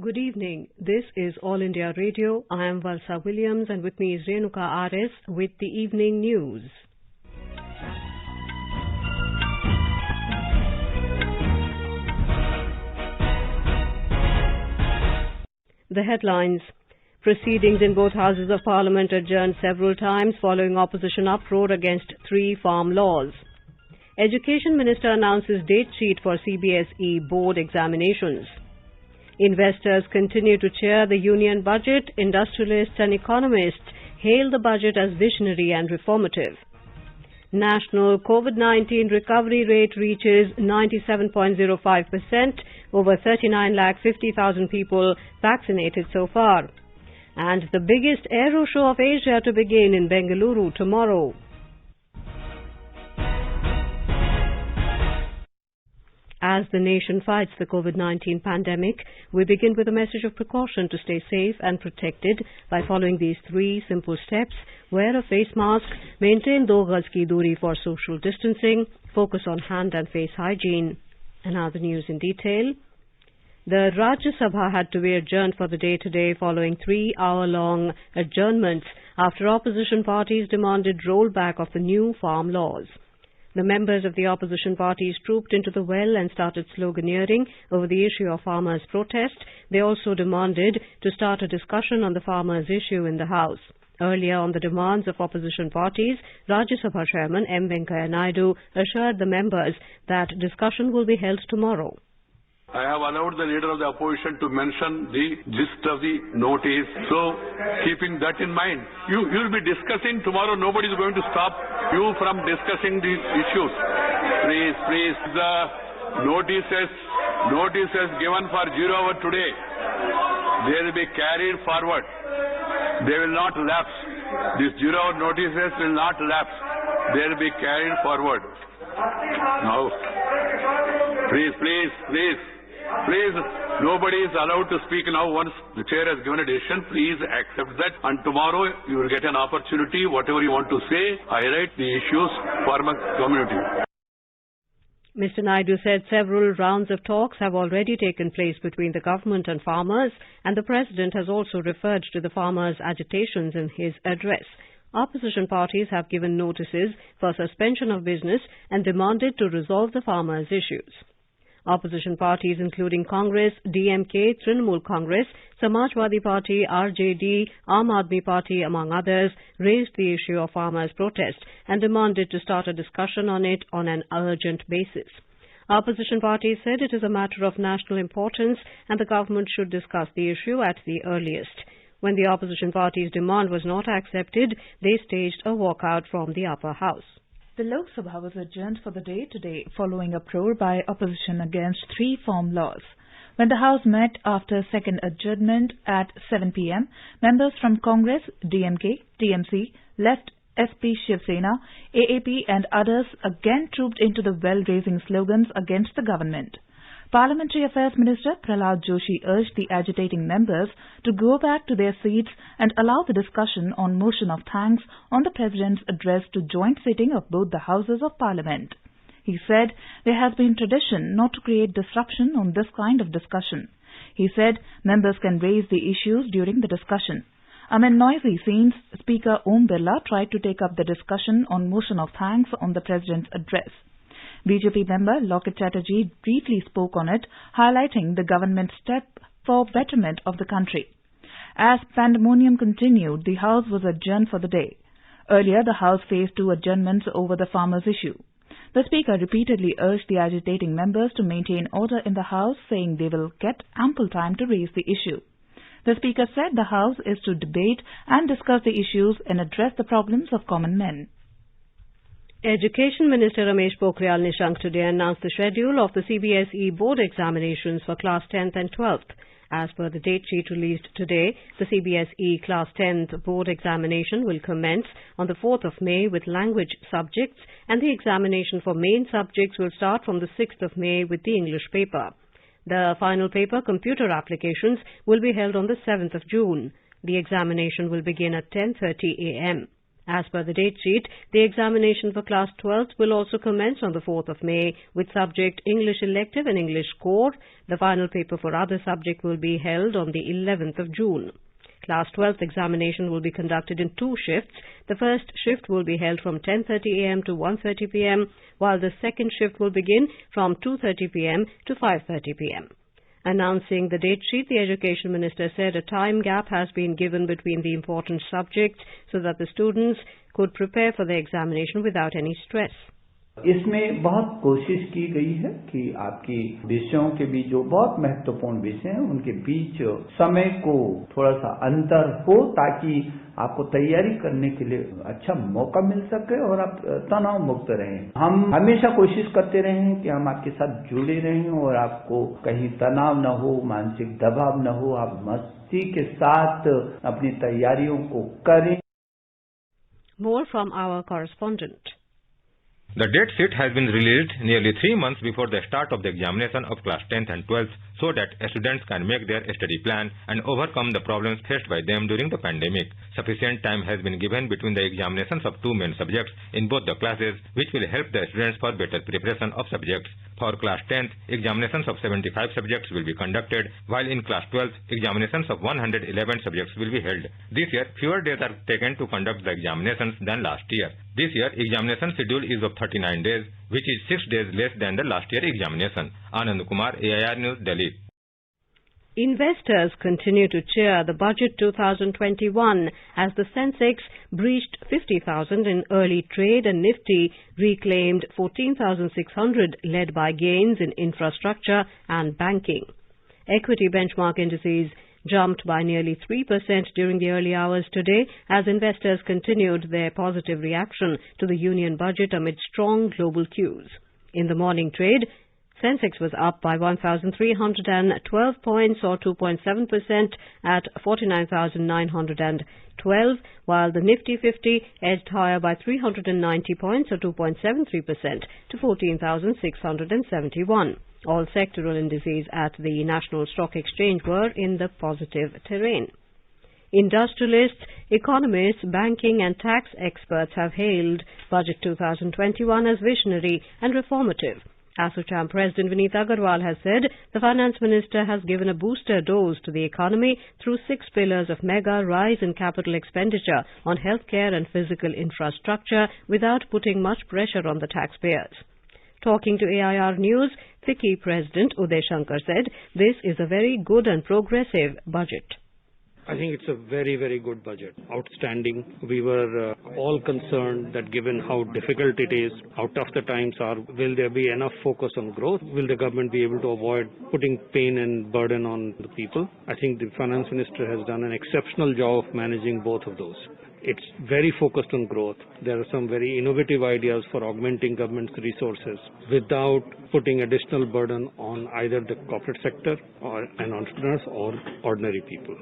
Good evening. This is All India Radio. I am Valsa Williams and with me is Renuka RS with the evening news. The headlines. Proceedings in both houses of Parliament adjourned several times following opposition uproar against 3 farm laws. Education Minister announces date sheet for CBSE board examinations. Investors continue to cheer the union budget. Industrialists and economists hail the budget as visionary and reformative. National COVID-19 recovery rate reaches 97.05%, over 39,50,000 people vaccinated so far. And the biggest aero show of Asia to begin in Bengaluru tomorrow. As the nation fights the COVID-19 pandemic, we begin with a message of precaution to stay safe and protected by following these 3 simple steps. Wear a face mask, maintain 2 gaz ki duri for social distancing, focus on hand and face hygiene. And now the news in detail. The Rajya Sabha had to be adjourned for the day today following 3-hour-long adjournments after opposition parties demanded rollback of the new farm laws. The members of the opposition parties trooped into the well and started sloganeering over the issue of farmers' protest. They also demanded to start a discussion on the farmers' issue in the House. Earlier on the demands of opposition parties, Rajya Sabha Chairman M. Venkaiah Naidu assured the members that discussion will be held tomorrow. I have allowed the leader of the opposition to mention the gist of the notice. So, keeping that in mind, you will be discussing tomorrow. Nobody is going to stop you from discussing these issues. Please, the notices given for 0 hour today, they will be carried forward. They will not lapse. These 0 hour notices will not lapse. They will be carried forward. Now, please, nobody is allowed to speak now. Once the chair has given a decision, please accept that. And tomorrow you will get an opportunity, whatever you want to say, highlight the issues for my community. Mr. Naidu said several rounds of talks have already taken place between the government and farmers, and the President has also referred to the farmers' agitations in his address. Opposition parties have given notices for suspension of business and demanded to resolve the farmers' issues. Opposition parties including Congress, DMK, Trinamool Congress, Samajwadi Party, RJD, Aam Aadmi Party among others raised the issue of farmers' protest and demanded to start a discussion on it on an urgent basis. Opposition parties said it is a matter of national importance and the government should discuss the issue at the earliest. When the opposition parties' demand was not accepted, they staged a walkout from the upper house. The Lok Sabha was adjourned for the day today following uproar by opposition against 3 farm laws. When the House met after second adjournment at 7 p.m., members from Congress, DMK, TMC, Left, SP Shiv Sena, AAP and others again trooped into the well raising slogans against the government. Parliamentary Affairs Minister Prahlad Joshi urged the agitating members to go back to their seats and allow the discussion on motion of thanks on the President's address to joint sitting of both the Houses of Parliament. He said there has been tradition not to create disruption on this kind of discussion. He said members can raise the issues during the discussion. Amid noisy scenes, Speaker Om Birla tried to take up the discussion on motion of thanks on the President's address. BJP member Loket Chatterjee briefly spoke on it, highlighting the government's step for betterment of the country. As pandemonium continued, the House was adjourned for the day. Earlier, the House faced 2 adjournments over the farmers' issue. The Speaker repeatedly urged the agitating members to maintain order in the House, saying they will get ample time to raise the issue. The Speaker said the House is to debate and discuss the issues and address the problems of common men. Education Minister Ramesh Pokhriyal Nishank today announced the schedule of the CBSE board examinations for Class 10th and 12th. As per the date sheet released today, the CBSE Class 10th board examination will commence on the 4th of May with language subjects, and the examination for main subjects will start from the 6th of May with the English paper. The final paper, computer applications, will be held on the 7th of June. The examination will begin at 10:30 a.m. As per the date sheet, the examination for Class 12th will also commence on the 4th of May with subject English Elective and English Core. The final paper for other subject will be held on the 11th of June. Class 12th examination will be conducted in 2 shifts. The first shift will be held from 10:30 a.m. to 1:30 p.m., while the second shift will begin from 2:30 p.m. to 5:30 p.m. Announcing the date sheet, the Education Minister said a time gap has been given between the important subjects so that the students could prepare for the examination without any stress. इसमें बहुत कोशिश की गई है कि आपकी विषयों के बीच जो बहुत महत्वपूर्ण विषय हैं उनके बीच समय को थोड़ा सा अंतर हो ताकि आपको तैयारी करने के लिए अच्छा मौका मिल सके और आप तनाव मुक्त रहें। हम हमेशा कोशिश करते रहे हैं कि हम आपके साथ जुड़े रहें और आपको कहीं तनाव न हो, मानसिक दबाव न हो, आप मस्ती के साथ अपनी तैयारियों को करें। More from our correspondent. The date sheet has been released nearly 3 months before the start of the examination of class 10th and 12th so that students can make their study plan and overcome the problems faced by them during the pandemic. Sufficient time has been given between the examinations of 2 main subjects in both the classes, which will help the students for better preparation of subjects. For class 10th, examinations of 75 subjects will be conducted, while in class 12th, examinations of 111 subjects will be held. This year, fewer days are taken to conduct the examinations than last year. This year, examination schedule is of 39 days, which is 6 days less than the last year examination. Anand Kumar, AIR News, Delhi. Investors continue to cheer the budget 2021 as the Sensex breached 50,000 in early trade and Nifty reclaimed 14,600 led by gains in infrastructure and banking. Equity benchmark indices jumped by nearly 3% during the early hours today as investors continued their positive reaction to the union budget amid strong global cues. In the morning trade, Sensex was up by 1,312 points or 2.7% at 49,912, while the Nifty 50 edged higher by 390 points or 2.73% to 14,671. All sectoral indices at the National Stock Exchange were in the positive terrain. Industrialists, economists, banking and tax experts have hailed Budget 2021 as visionary and reformative. ASSOCHAM President Vineet Agarwal has said the Finance Minister has given a booster dose to the economy through 6 pillars of mega rise in capital expenditure on healthcare and physical infrastructure without putting much pressure on the taxpayers. Talking to AIR News, FICCI President Uday Shankar said this is a very good and progressive budget. I think it's a very, very good budget. Outstanding. We were all concerned that given how difficult it is, how tough the times are, will there be enough focus on growth? Will the government be able to avoid putting pain and burden on the people? I think the Finance Minister has done an exceptional job of managing both of those. It's very focused on growth. There are some very innovative ideas for augmenting government's resources without putting additional burden on either the corporate sector and entrepreneurs or ordinary people.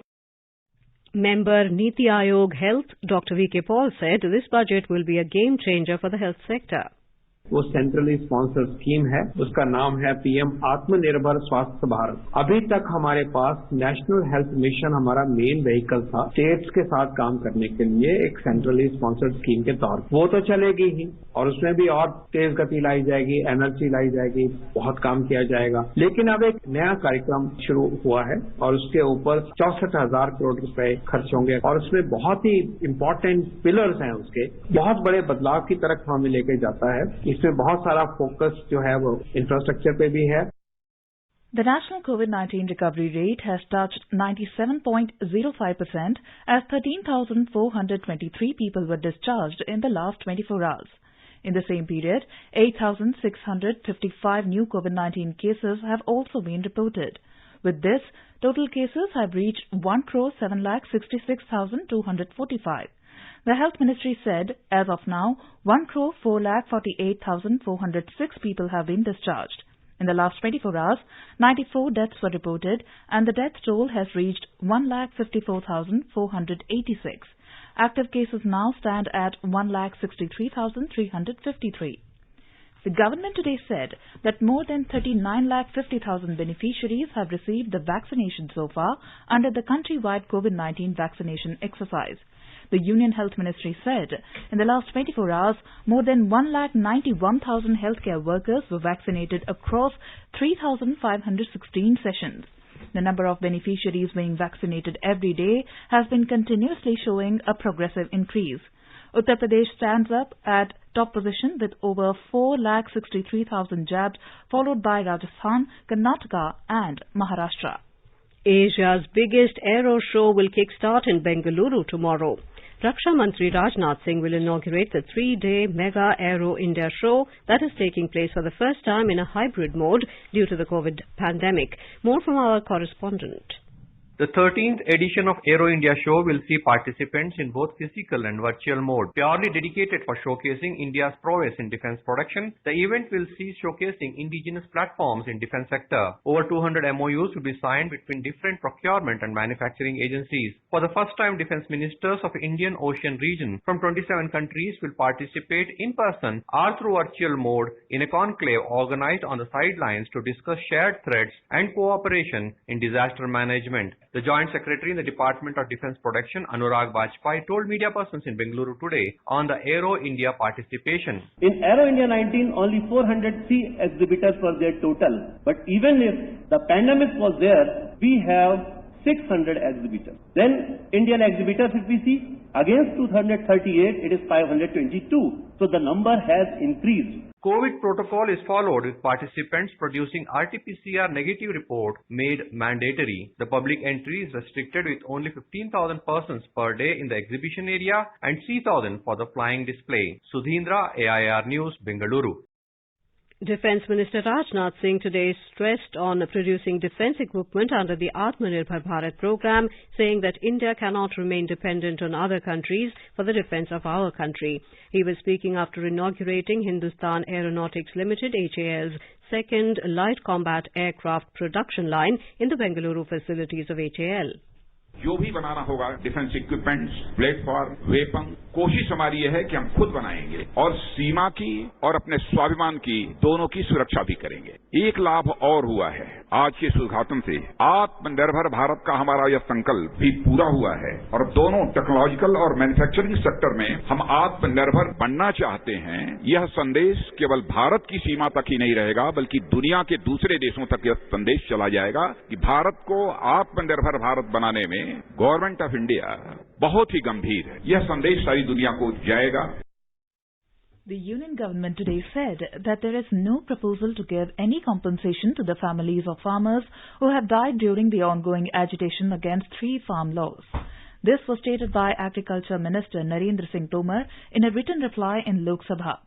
Member Niti Aayog Health, Dr. V.K. Paul said this budget will be a game changer for the health sector. वो centrally sponsored scheme है, उसका नाम है PM आत्मनिर्भर स्वास्थ्य भारत। अभी तक हमारे पास नेशनल हेल्थ मिशन हमारा मेन व्हीकल था स्टेट्स के साथ काम करने के लिए एक सेंट्रली स्पॉन्सर्ड स्कीम के तौर पर। वो तो चलेगी ही और उसमें भी और तेज गति लाई जाएगी, एनर्जी लाई जाएगी, बहुत काम किया जाएगा। लेकिन अब एक नया कार्यक्रम शुरू हुआ है और उसके ऊपर 64,000 करोड़ रुपए खर्च होंगे और उसमें बहुत ही इंपॉर्टेंट पिलर्स हैं उसके, बहुत बड़े बदलाव की तरफ हमें लेके जाता है। इसमें बहुत सारा फोकस जो है वो इंफ्रास्ट्रक्चर पे भी है। The national COVID-19 recovery rate has touched 97.05% as 13,423 people were discharged in the last 24 hours. In the same period, 8,655 new COVID-19 cases have also been reported. With this, total cases have reached 1,766,245. The Health Ministry said, as of now, 1,448,406 people have been discharged. In the last 24 hours, 94 deaths were reported and the death toll has reached 1,54,486. Active cases now stand at 1,63,353. The government today said that more than 39,50,000 beneficiaries have received the vaccination so far under the countrywide COVID-19 vaccination exercise. The Union Health Ministry said in the last 24 hours, more than 191,000 healthcare workers were vaccinated across 3,516 sessions. The number of beneficiaries being vaccinated every day has been continuously showing a progressive increase. Uttar Pradesh stands up at top position with over 4,63,000 jabs, followed by Rajasthan, Karnataka and Maharashtra. Asia's biggest aero show will kick-start in Bengaluru tomorrow. Raksha Mantri Rajnath Singh will inaugurate the 3-day Mega Aero India show that is taking place for the first time in a hybrid mode due to the COVID pandemic. More from our correspondent. The 13th edition of Aero India Show will see participants in both physical and virtual mode. Purely dedicated for showcasing India's prowess in defense production, the event will see showcasing indigenous platforms in defense sector. Over 200 MOUs will be signed between different procurement and manufacturing agencies. For the first time, defense ministers of Indian Ocean region from 27 countries will participate in person or through virtual mode in a conclave organized on the sidelines to discuss shared threats and cooperation in disaster management. The Joint Secretary in the Department of Defence Production, Anurag Bajpai, told media persons in Bengaluru today on the Aero India participation. In Aero India 19, only 403 exhibitors were there total. But even if the pandemic was there, we have 600 exhibitors. Then Indian exhibitors, if we see, against 238, it is 522. So the number has increased. COVID protocol is followed with participants producing RT-PCR negative report made mandatory. The public entry is restricted with only 15,000 persons per day in the exhibition area and 3,000 for the flying display. Sudhindra, AIR News, Bengaluru. Defence Minister Rajnath Singh today stressed on producing defence equipment under the Atmanirbhar Bharat program, saying that India cannot remain dependent on other countries for the defence of our country. He was speaking after inaugurating Hindustan Aeronautics Limited HAL's second light combat aircraft production line in the Bengaluru facilities of HAL. जो भी बनाना होगा defence equipments, platform, weapon, कोशिश हमारी ये है कि हम खुद बनाएंगे और सीमा की और अपने स्वाभिमान की दोनों की सुरक्षा भी करेंगे। एक लाभ और हुआ है आज के इस उद्घाटन से, आत्मनिर्भर भारत का हमारा यह संकल्प भी पूरा हुआ है और दोनों टेक्नोलॉजिकल और मैन्युफैक्चरिंग सेक्टर में हम आत्मनिर्भर बनना चाहते हैं। यह संदेश केवल भारत की सीमा तक ही नहीं रहेगा, बल्कि दुनिया के दूसरे देशों तक यह संदेश चला जाएगा कि भारत को आत्मनिर्भर भारत बनाने में गवर्नमेंट ऑफ इंडिया बहुत ही गंभीर है। यह संदेश सारी दुनिया को जाएगा। The Union government today said that there is no proposal to give any compensation to the families of farmers who have died during the ongoing agitation against 3 farm laws. This was stated by Agriculture Minister Narendra Singh Tomar in a written reply in Lok Sabha.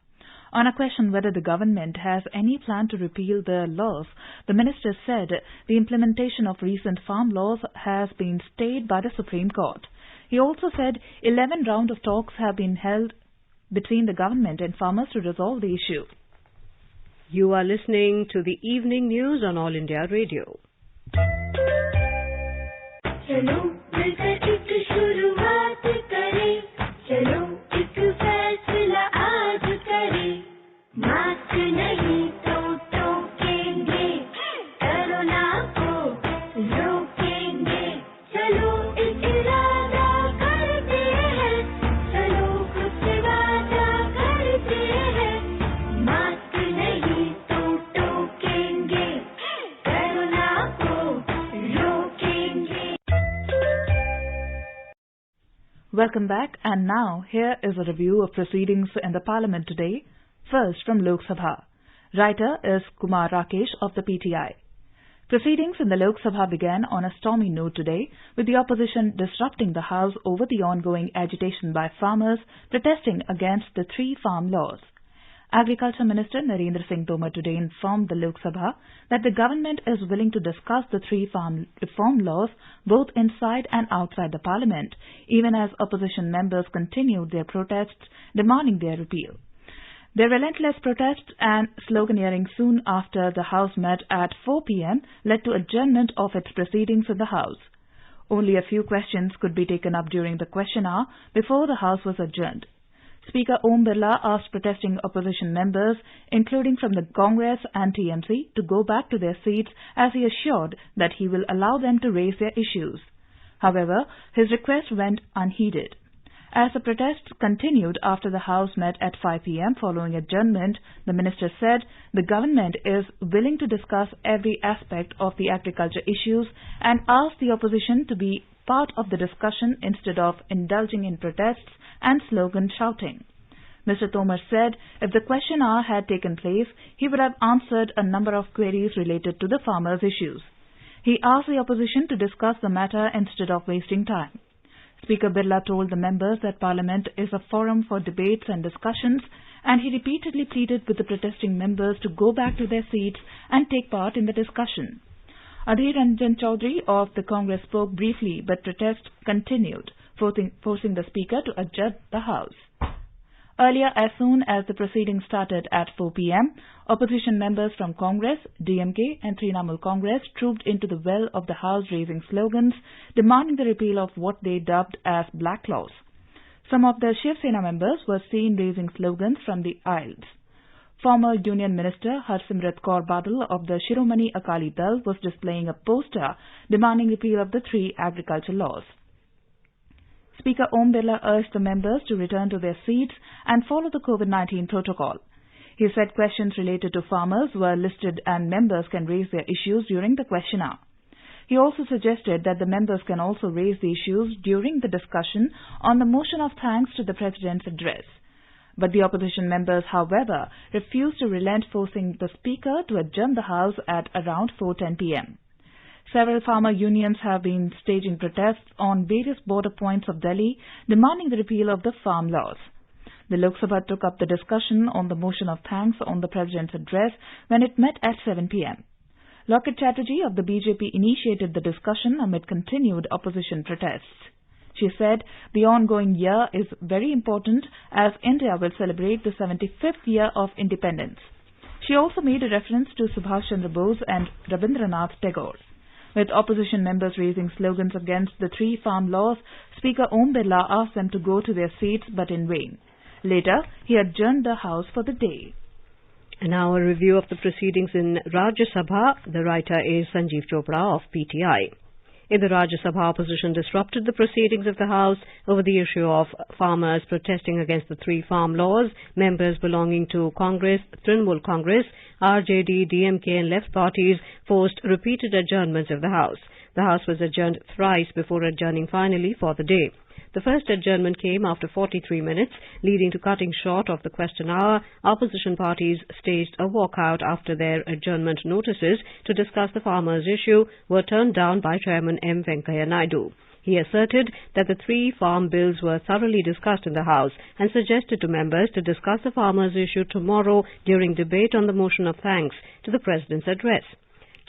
On a question whether the government has any plan to repeal the laws, the minister said the implementation of recent farm laws has been stayed by the Supreme Court. He also said 11 rounds of talks have been held between the government and farmers to resolve the issue. You are listening to the evening news on All India Radio. चलो मिलकर एक शुरुआत करें, चलो एक फैसला आज करें, मास्क नहीं तो टोकेंगे, कोरोना को रोकेंगे, चलो एक इरादा करते हैं, चलो कुछ वादा करते हैं, मास्क नहीं तो टोकेंगे, कोरोना को रोकेंगे. Welcome back, and now here is a review of proceedings in the Parliament today. First from Lok Sabha. Writer is Kumar Rakesh of the PTI. Proceedings in the Lok Sabha began on a stormy note today, with the opposition disrupting the House over the ongoing agitation by farmers protesting against the 3 farm laws. Agriculture Minister Narendra Singh Tomar today informed the Lok Sabha that the government is willing to discuss the 3 farm reform laws both inside and outside the Parliament, even as opposition members continued their protests demanding their repeal. Their relentless protests and sloganeering soon after the House met at 4 p.m. led to adjournment of its proceedings in the House. Only a few questions could be taken up during the question hour before the House was adjourned. Speaker Om Birla asked protesting opposition members, including from the Congress and TMC, to go back to their seats as he assured that he will allow them to raise their issues. However, his request went unheeded. As the protests continued after the House met at 5 p.m. following adjournment, the minister said the government is willing to discuss every aspect of the agriculture issues and asked the opposition to be part of the discussion instead of indulging in protests and slogan shouting. Mr. Tomar said if the question hour had taken place, he would have answered a number of queries related to the farmers' issues. He asked the opposition to discuss the matter instead of wasting time. Speaker Birla told the members that Parliament is a forum for debates and discussions, and he repeatedly pleaded with the protesting members to go back to their seats and take part in the discussion. Adhir Ranjan Chaudhary of the Congress spoke briefly, but protests continued, forcing the Speaker to adjourn the House. Earlier, as soon as the proceedings started at 4 p.m., opposition members from Congress, DMK and Trinamool Congress trooped into the well of the House raising slogans, demanding the repeal of what they dubbed as black laws. Some of the Shiv Sena members were seen raising slogans from the aisles. Former Union Minister Harsimrat Kaur Badal of the Shiromani Akali Dal was displaying a poster demanding repeal of the 3 agriculture laws. Speaker Om Birla urged the members to return to their seats and follow the COVID-19 protocol. He said questions related to farmers were listed and members can raise their issues during the question hour. He also suggested that the members can also raise the issues during the discussion on the motion of thanks to the President's address. But the opposition members, however, refused to relent, forcing the Speaker to adjourn the House at around 4:10 p.m. Several farmer unions have been staging protests on various border points of Delhi, demanding the repeal of the farm laws. The Lok Sabha took up the discussion on the motion of thanks on the President's address when it met at 7 p.m. Loket Chatterjee of the BJP initiated the discussion amid continued opposition protests. She said the ongoing year is very important as India will celebrate the 75th year of independence. She also made a reference to Subhash Chandra Bose and Rabindranath Tagore. With opposition members raising slogans against the 3 farm laws, Speaker Om Birla asked them to go to their seats, but in vain. Later, he adjourned the House for the day. And now a review of the proceedings in Rajya Sabha. The writer is Sanjeev Chopra of PTI. In the Rajya Sabha, opposition disrupted the proceedings of the House over the issue of farmers protesting against the 3 farm laws. Members belonging to Congress, Trinamool Congress, RJD, DMK and left parties forced repeated adjournments of the House. The House was adjourned thrice before adjourning finally for the day. The first adjournment came after 43 minutes, leading to cutting short of the question hour. Opposition parties staged a walkout after their adjournment notices to discuss the farmers' issue were turned down by Chairman M. Venkaiah Naidu. He asserted that the 3 farm bills were thoroughly discussed in the House and suggested to members to discuss the farmers' issue tomorrow during debate on the motion of thanks to the President's address.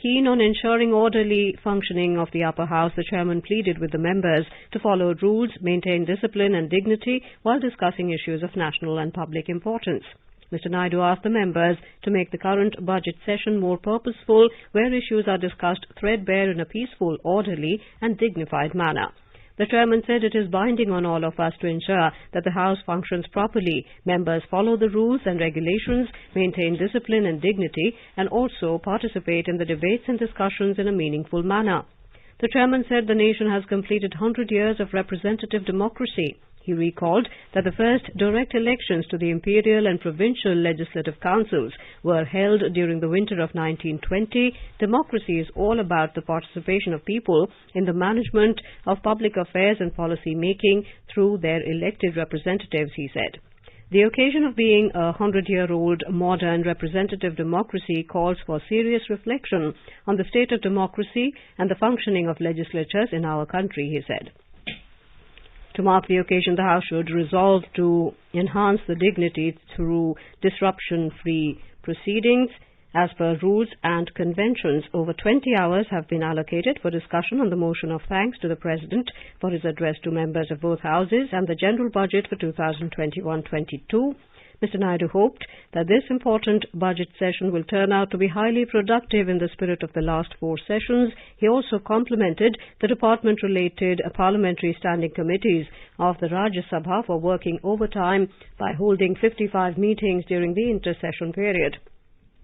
Keen on ensuring orderly functioning of the upper house, the chairman pleaded with the members to follow rules, maintain discipline and dignity while discussing issues of national and public importance. Mr. Naidu asked the members to make the current budget session more purposeful, where issues are discussed threadbare in a peaceful, orderly and dignified manner. The chairman said it is binding on all of us to ensure that the House functions properly. Members follow the rules and regulations, maintain discipline and dignity, and also participate in the debates and discussions in a meaningful manner. The chairman said the nation has completed 100 years of representative democracy. He recalled that the first direct elections to the imperial and provincial legislative councils were held during the winter of 1920. Democracy is all about the participation of people in the management of public affairs and policy making through their elected representatives, he said. The occasion of being a 100-year-old modern representative democracy calls for serious reflection on the state of democracy and the functioning of legislatures in our country, he said. To mark the occasion, the House should resolve to enhance the dignity through disruption-free proceedings. As per rules and conventions, over 20 hours have been allocated for discussion on the motion of thanks to the President for his address to members of both houses and the general budget for 2021-22. Mr. Naidu hoped that this important budget session will turn out to be highly productive in the spirit of the last 4 sessions. He also complimented the department-related parliamentary standing committees of the Rajya Sabha for working overtime by holding 55 meetings during the inter-session period.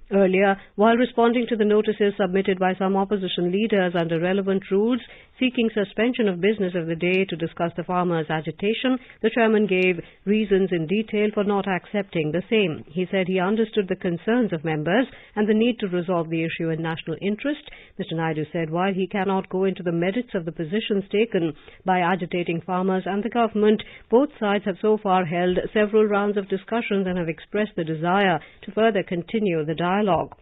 Earlier, while responding to the notices submitted by some opposition leaders under relevant rules seeking suspension of business of the day to discuss the farmers' agitation, the chairman gave reasons in detail for not accepting the same. He said he understood the concerns of members and the need to resolve the issue in national interest. Mr. Naidu said while he cannot go into the merits of the positions taken by agitating farmers and the government, both sides have so far held several rounds of discussions and have expressed the desire to further continue the dialogue.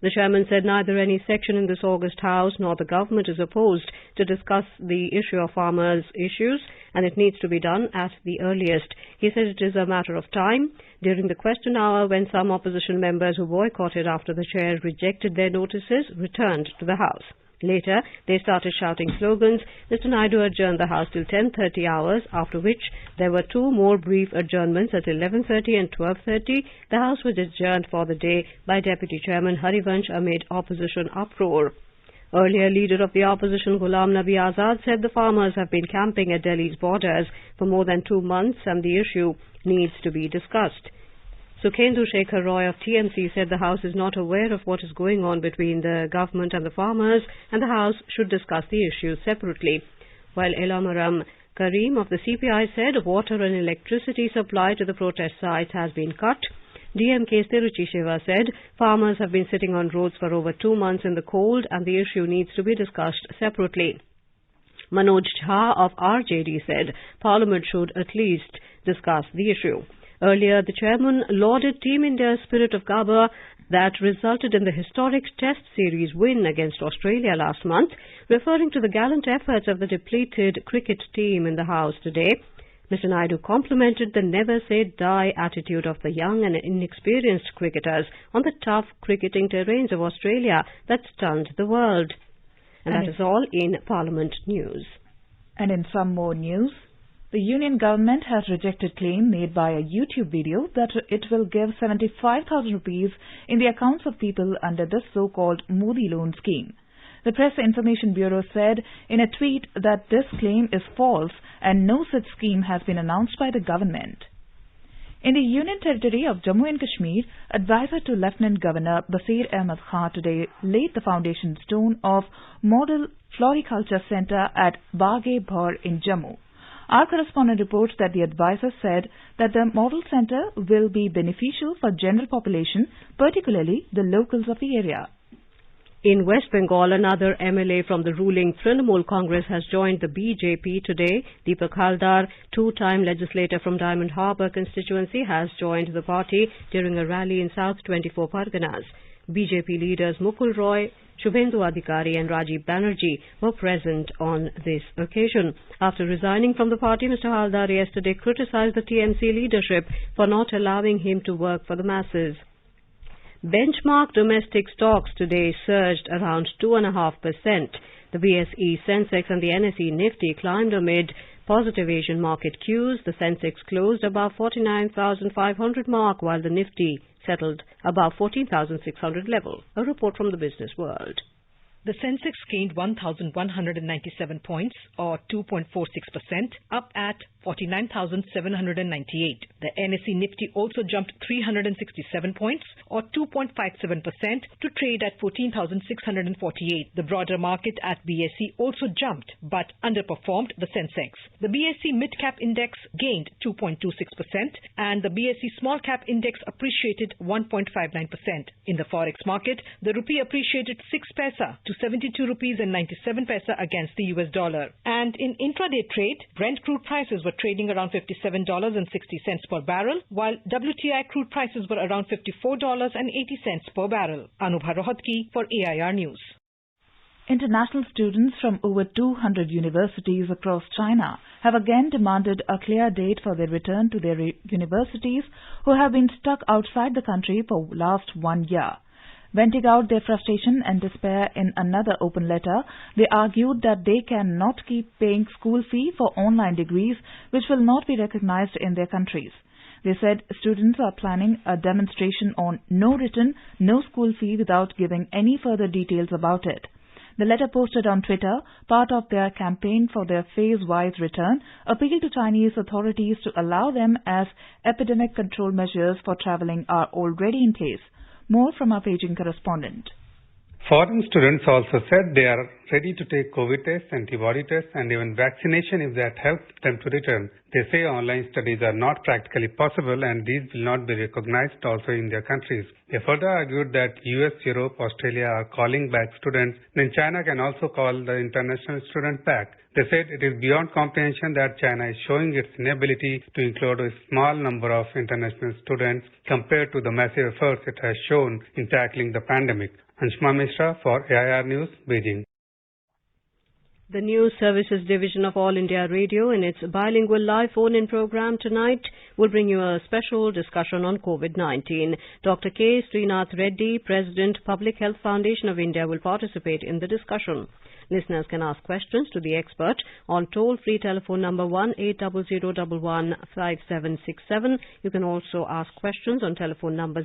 The chairman said neither any section in this August House nor the government is opposed to discuss the issue of farmers' issues, and it needs to be done at the earliest. He said it is a matter of time. During the question hour, when some opposition members who boycotted after the chair rejected their notices returned to the House. Later, they started shouting slogans. Mr. Naidu adjourned the House till 10:30 hours, after which there were 2 more brief adjournments at 11:30 and 12:30. The House was adjourned for the day by Deputy Chairman Harivansh amid opposition uproar. Earlier, leader of the opposition Ghulam Nabi Azad said the farmers have been camping at Delhi's borders for more than 2 months and the issue needs to be discussed. Sukhendu Shekhar Roy of TMC said the House is not aware of what is going on between the government and the farmers, and the House should discuss the issue separately. While Elamaram Karim of the CPI said water and electricity supply to the protest sites has been cut. DMK's Tiruchi Shiva said farmers have been sitting on roads for over 2 months in the cold and the issue needs to be discussed separately. Manoj Jha of RJD said Parliament should at least discuss the issue. Earlier, the chairman lauded Team India's spirit of Gabba that resulted in the historic Test Series win against Australia last month, referring to the gallant efforts of the depleted cricket team in the House today. Mr. Naidu complimented the never-say-die attitude of the young and inexperienced cricketers on the tough cricketing terrains of Australia that stunned the world. And that is all in Parliament News. And in some more news, the Union Government has rejected claim made by a YouTube video that it will give 75,000 rupees in the accounts of people under this so-called Modi loan scheme. The Press Information Bureau said in a tweet that this claim is false and no such scheme has been announced by the government. In the Union Territory of Jammu and Kashmir, advisor to Lieutenant Governor Basir Ahmed Khan today laid the foundation stone of Model Floriculture Centre at Bagh-e-Bhaur in Jammu. Our correspondent reports that the advisor said that the model centre will be beneficial for general population, particularly the locals of the area. In West Bengal, another MLA from the ruling Trinamool Congress has joined the BJP today. Deepak Haldar, 2-time legislator from Diamond Harbour constituency, has joined the party during a rally in South 24 Parganas. BJP leaders Mukul Roy, Shubhendu Adhikari and Rajiv Banerjee were present on this occasion. After resigning from the party, Mr. Haldar yesterday criticized the TMC leadership for not allowing him to work for the masses. Benchmark domestic stocks today surged around 2.5%. The BSE Sensex and the NSE Nifty climbed amid positive Asian market cues. The Sensex closed above 49,500 mark, while the Nifty settled above 14,600 level. A report from the Business World. The Sensex gained 1,197 points, or 2.46%, up at 49,798. The NSE Nifty also jumped 367 points, or 2.57%, to trade at 14,648. The broader market at BSE also jumped, but underperformed the Sensex. The BSE Mid-Cap Index gained 2.26%, and the BSE Small-Cap Index appreciated 1.59%. In the Forex market, the rupee appreciated 6 paisa to 72 rupees and 97 paisa against the US dollar. And in intraday trade, Brent crude prices were trading around $57.60 per barrel, while WTI crude prices were around $54.80 per barrel. Anubha Rohatgi for AIR News. International students from over 200 universities across China have again demanded a clear date for their return to their universities who have been stuck outside the country for last 1 year. Venting out their frustration and despair in another open letter, they argued that they cannot keep paying school fee for online degrees which will not be recognized in their countries. They said students are planning a demonstration on no return, no school fee without giving any further details about it. The letter posted on Twitter, part of their campaign for their phase-wise return, appealed to Chinese authorities to allow them as epidemic control measures for travelling are already in place. More from our Beijing correspondent. Foreign students also said they are ready to take COVID tests, antibody tests, and even vaccination if that helps them to return. They say online studies are not practically possible and these will not be recognized also in their countries. They further argued that US, Europe, Australia are calling back students, then China can also call the international student back. They said it is beyond comprehension that China is showing its inability to include a small number of international students compared to the massive efforts it has shown in tackling the pandemic. Anshma Mishra for AIR News, Beijing. The News Services Division of All India Radio in its bilingual live phone-in program tonight will bring you a special discussion on COVID-19. Dr. K. Srinath Reddy, President, Public Health Foundation of India, will participate in the discussion. Listeners can ask questions to the expert on toll-free telephone number 1-800-11-5767. You can also ask questions on telephone number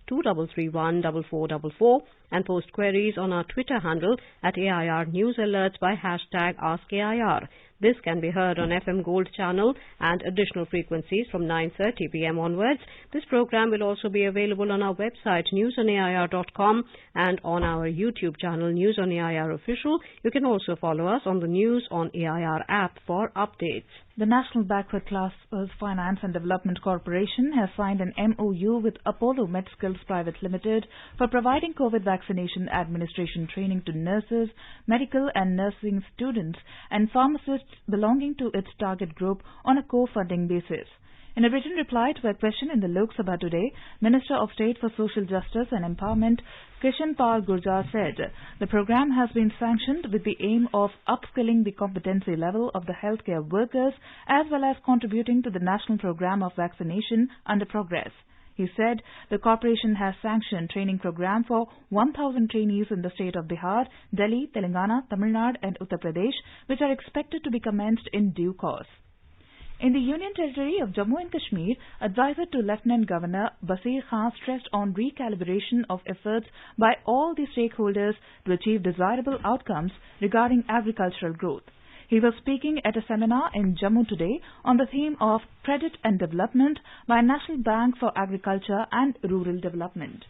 011-2331-4444 and post queries on our Twitter handle at AIR News Alerts by hashtag AskAIR. This can be heard on FM Gold channel and additional frequencies from 9:30 p.m. onwards. This program will also be available on our website newsonair.com and on our YouTube channel News on AIR Official. You can also follow us on the News on AIR app for updates. The National Backward Classes Finance and Development Corporation has signed an MOU with Apollo MedSkills Private Limited for providing COVID vaccination administration training to nurses, medical and nursing students and pharmacists belonging to its target group on a co-funding basis. In a written reply to a question in the Lok Sabha today, Minister of State for Social Justice and Empowerment Krishan Pal Gurjar said the program has been sanctioned with the aim of upskilling the competency level of the healthcare workers as well as contributing to the national program of vaccination under progress. He said the corporation has sanctioned training program for 1,000 trainees in the state of Bihar, Delhi, Telangana, Tamil Nadu and Uttar Pradesh, which are expected to be commenced in due course. In the Union Territory of Jammu and Kashmir, advisor to Lieutenant Governor Basir Khan stressed on recalibration of efforts by all the stakeholders to achieve desirable outcomes regarding agricultural growth. He was speaking at a seminar in Jammu today on the theme of Credit and Development by National Bank for Agriculture and Rural Development.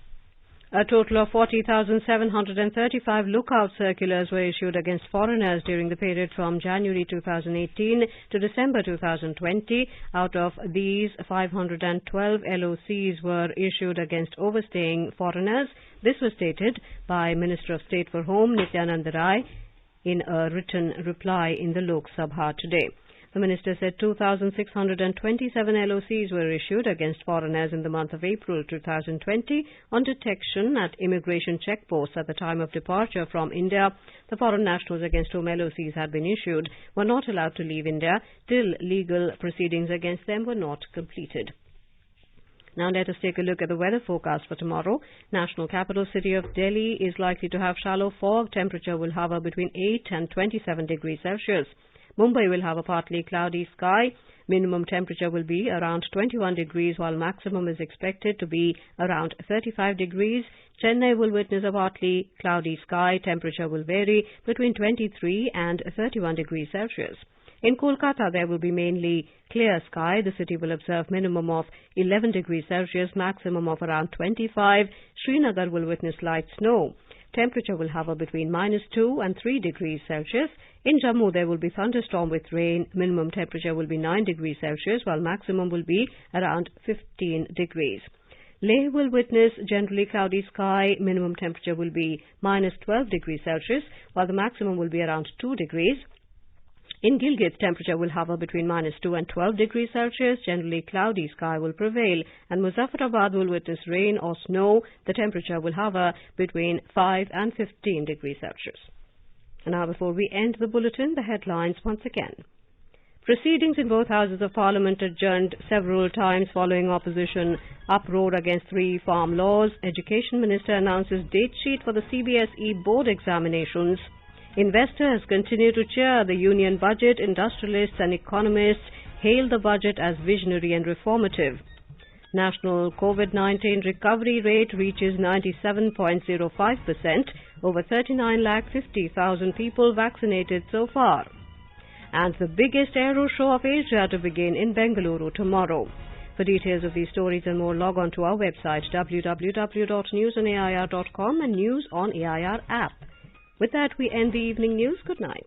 A total of 40,735 lookout circulars were issued against foreigners during the period from January 2018 to December 2020. Out of these, 512 LOCs were issued against overstaying foreigners. This was stated by Minister of State for Home Nityanand Rai in a written reply in the Lok Sabha today. The minister said 2,627 LOCs were issued against foreigners in the month of April 2020 on detection at immigration checkposts at the time of departure from India. The foreign nationals against whom LOCs had been issued were not allowed to leave India till legal proceedings against them were not completed. Now let us take a look at the weather forecast for tomorrow. National capital city of Delhi is likely to have shallow fog. Temperature will hover between 8 and 27 degrees Celsius. Mumbai will have a partly cloudy sky. Minimum temperature will be around 21 degrees while maximum is expected to be around 35 degrees. Chennai will witness a partly cloudy sky. Temperature will vary between 23 and 31 degrees Celsius. In Kolkata, there will be mainly clear sky. The city will observe minimum of 11 degrees Celsius, maximum of around 25. Srinagar will witness light snow. Temperature will hover between -2 and 3 degrees Celsius. In Jammu, there will be thunderstorm with rain. Minimum temperature will be 9 degrees Celsius, while maximum will be around 15 degrees. Leh will witness generally cloudy sky. Minimum temperature will be -12 degrees Celsius, while the maximum will be around 2 degrees. In Gilgit, temperature will hover between -2 and 12 degrees Celsius. Generally cloudy sky will prevail, and Muzaffarabad will witness rain or snow. The temperature will hover between 5 and 15 degrees Celsius. And now, before we end the bulletin, the headlines once again. Proceedings in both houses of Parliament adjourned several times following opposition uproar against 3 farm laws. Education Minister announces date sheet for the CBSE board examinations. Investors continue to cheer the union budget. Industrialists and economists hailed the budget as visionary and reformative. National COVID-19 recovery rate reaches 97.05%, over 39,50,000 people vaccinated so far. And the biggest aero show of Asia to begin in Bengaluru tomorrow. For details of these stories and more, log on to our website www.newsonair.com and News on AIR app. With that, we end the evening news. Good night.